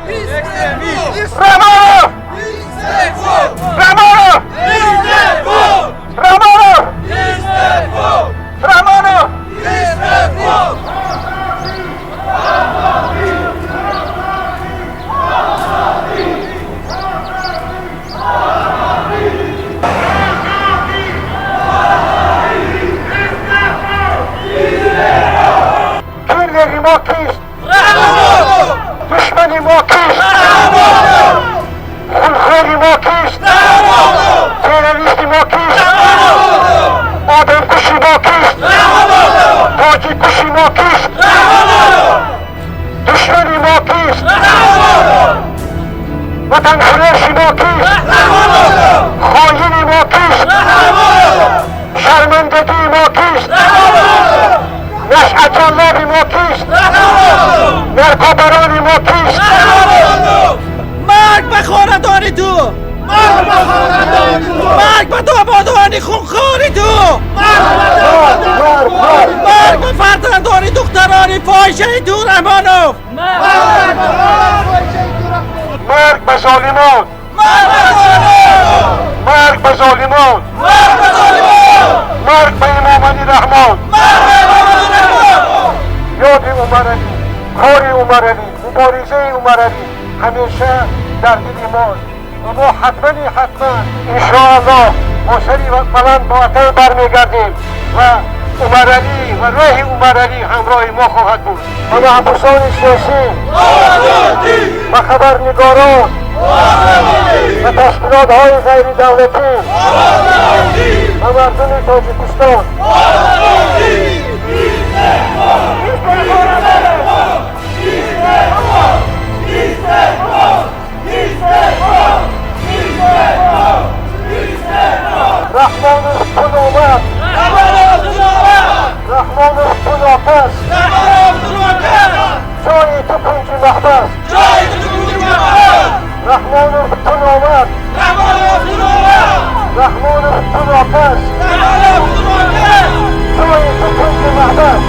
Ramonov! Ramonov! Ramonov! Ramonov! Kirleri ma kist! Düşmeni ma kist! Hulkhori ma kist! Teröristi ma kist! Adam kuşi ma kist! Taci kuşi ma kist! Düşmeni ma kist! Vatanperversi ma kist! Haini ma kist! Şermendegi ma kist! Neş'atallah ma kist! Narkobarani ma kist! مرگ به خاندانی تو! مرگ به دامادانی خونخواری تو! مرگ به فرزندانی دخترانی فاحشه تو رحمانوف! مرگ به ظالمان! مرگ به ظالمان! مرگ به امام علی رحمان! یاد عمر علی، کار عمر علی، مبارزه عمر علی همیشه در دل ماست و ما حتما انشاءالله ما سری بلند با وطن برمیگردیم و عمر علی و راه عمر علی همراه ما خواهد بود. و محبوسان سیاسی و خبرنگاران و تشکیلات‌های غیر دولتی و مردم تاجیکستان رحمانوف کن آمد رحمانوف کن آپس جای تو کنج محبس رحمانوف کن آمد رحمانوف کن آپس جای تو کنج محبس